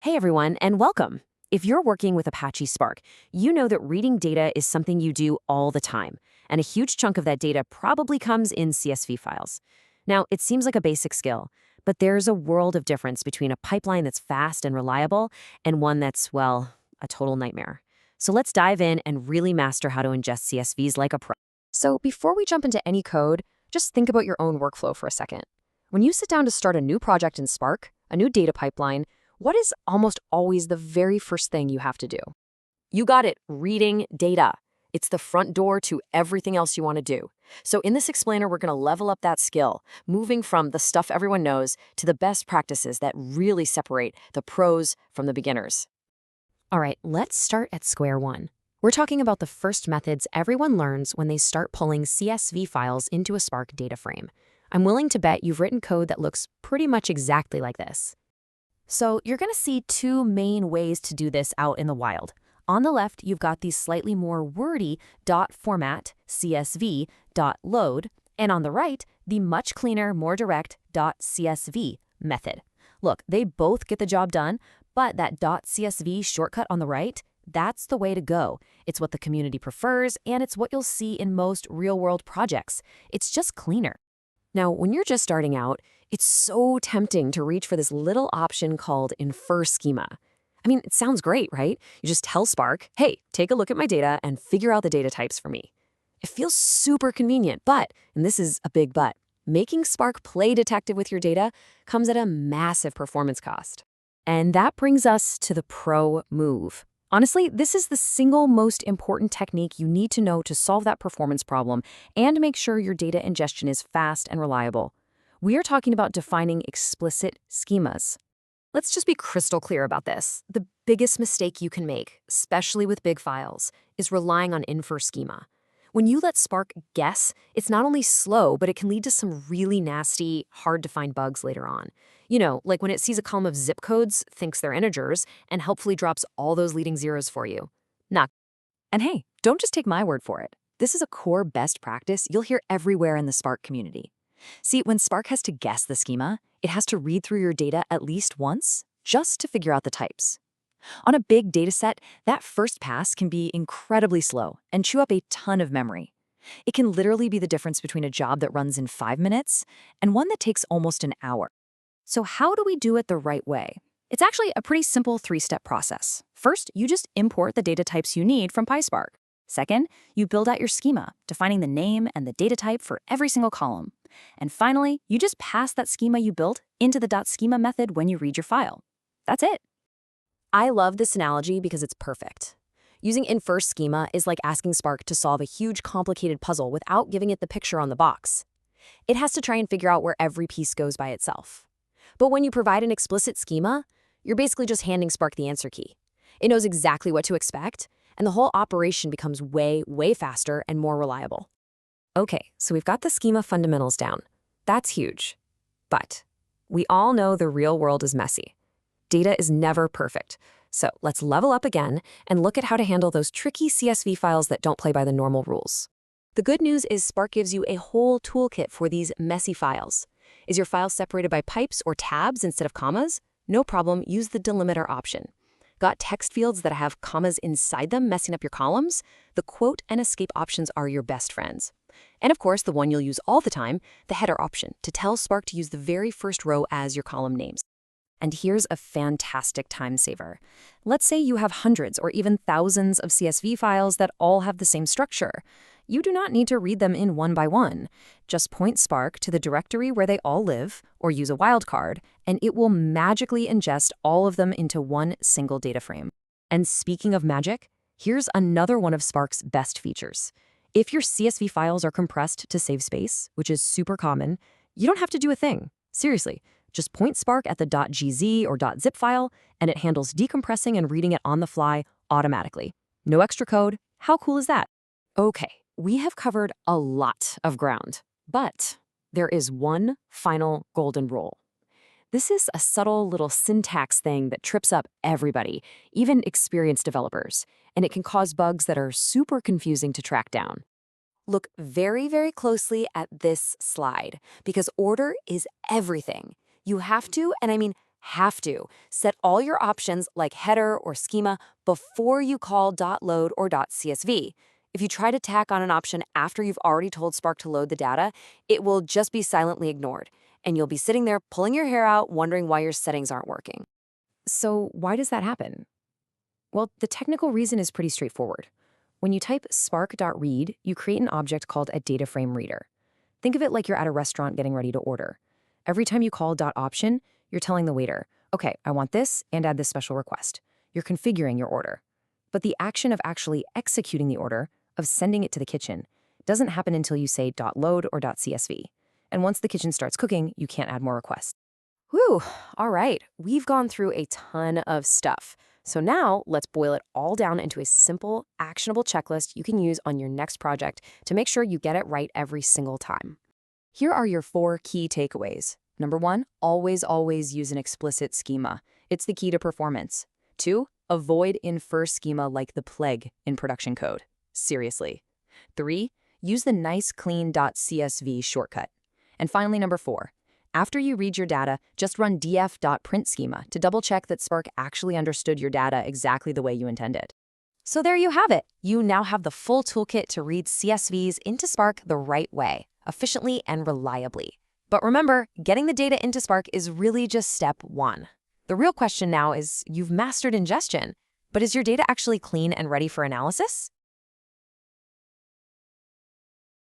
Hey everyone, and welcome. If you're working with Apache Spark, you know that reading data is something you do all the time, and a huge chunk of that data probably comes in CSV files. Now, it seems like a basic skill, but there's a world of difference between a pipeline that's fast and reliable and one that's, well, a total nightmare. So let's dive in and really master how to ingest CSVs like a pro. So before we jump into any code, just think about your own workflow for a second. When you sit down to start a new project in Spark, a new data pipeline, what is almost always the very first thing you have to do? You got it, reading data. It's the front door to everything else you want to do. So in this explainer, we're going to level up that skill, moving from the stuff everyone knows to the best practices that really separate the pros from the beginners. All right, let's start at square one. We're talking about the first methods everyone learns when they start pulling CSV files into a Spark data frame. I'm willing to bet you've written code that looks pretty much exactly like this. So you're going to see two main ways to do this out in the wild. On the left, you've got the slightly more wordy .format CSV .load, and on the right, the much cleaner, more direct .csv method. Look, they both get the job done, but that .csv shortcut on the right, that's the way to go. It's what the community prefers, and it's what you'll see in most real-world projects. It's just cleaner. Now, when you're just starting out, it's so tempting to reach for this little option called Infer Schema. I mean, it sounds great, right? You just tell Spark, hey, take a look at my data and figure out the data types for me. It feels super convenient, but, and this is a big but, making Spark play detective with your data comes at a massive performance cost. And that brings us to the pro move. Honestly, this is the single most important technique you need to know to solve that performance problem and make sure your data ingestion is fast and reliable. We are talking about defining explicit schemas. Let's just be crystal clear about this. The biggest mistake you can make, especially with big files, is relying on infer schema. When you let Spark guess, it's not only slow, but it can lead to some really nasty, hard-to-find bugs later on. You know, like when it sees a column of zip codes, thinks they're integers, and helpfully drops all those leading zeros for you. And hey, don't just take my word for it. This is a core best practice you'll hear everywhere in the Spark community. See, when Spark has to guess the schema, it has to read through your data at least once just to figure out the types. On a big dataset, that first pass can be incredibly slow and chew up a ton of memory. It can literally be the difference between a job that runs in 5 minutes and one that takes almost an hour. So how do we do it the right way? It's actually a pretty simple 3-step process. First, you just import the data types you need from PySpark. Second, you build out your schema, defining the name and the data type for every single column. And finally, you just pass that schema you built into the .schema method when you read your file. That's it. I love this analogy because it's perfect. Using infer schema is like asking Spark to solve a huge complicated puzzle without giving it the picture on the box. It has to try and figure out where every piece goes by itself. But when you provide an explicit schema, you're basically just handing Spark the answer key. It knows exactly what to expect, and the whole operation becomes way, way faster and more reliable. Okay, so we've got the schema fundamentals down. That's huge. But we all know the real world is messy. Data is never perfect. So let's level up again and look at how to handle those tricky CSV files that don't play by the normal rules. The good news is Spark gives you a whole toolkit for these messy files. Is your file separated by pipes or tabs instead of commas? No problem, use the delimiter option. Got text fields that have commas inside them messing up your columns? The quote and escape options are your best friends. And of course, the one you'll use all the time, the header option, to tell Spark to use the very first row as your column names. And here's a fantastic time saver. Let's say you have hundreds or even thousands of CSV files that all have the same structure. You do not need to read them in one by one. Just point Spark to the directory where they all live, or use a wildcard, and it will magically ingest all of them into one single data frame. And speaking of magic, here's another one of Spark's best features. If your CSV files are compressed to save space, which is super common, you don't have to do a thing. Seriously. Just point Spark at the .gz or .zip file, and it handles decompressing and reading it on the fly automatically. No extra code. How cool is that? Okay, we have covered a lot of ground, but there is one final golden rule. This is a subtle little syntax thing that trips up everybody, even experienced developers, and it can cause bugs that are super confusing to track down. Look very, very closely at this slide, because order is everything. You have to, and I mean Have to. Set all your options like header or schema before you call .load or .csv. If you try to tack on an option after you've already told Spark to load the data, it will just be silently ignored, and you'll be sitting there pulling your hair out wondering why your settings aren't working. So why does that happen? Well, the technical reason is pretty straightforward. When you type spark.read, you create an object called a DataFrame reader. Think of it like you're at a restaurant getting ready to order. Every time you call .option, you're telling the waiter, okay, I want this and add this special request. You're configuring your order. But the action of actually executing the order, of sending it to the kitchen, doesn't happen until you say .load or .csv. And once the kitchen starts cooking, you can't add more requests. Whew, all right, we've gone through a ton of stuff. So now let's boil it all down into a simple, actionable checklist you can use on your next project to make sure you get it right every single time. Here are your 4 key takeaways. Number 1, always use an explicit schema. It's the key to performance. 2, avoid infer schema like the plague in production code. Seriously. 3, use the nice clean .csv shortcut. And finally, number 4, after you read your data, just run df.print schema to double-check that Spark actually understood your data exactly the way you intended. So there you have it. You now have the full toolkit to read CSVs into Spark the right way, efficiently and reliably. But remember, getting the data into Spark is really just step 1. The real question now is, you've mastered ingestion, but is your data actually clean and ready for analysis?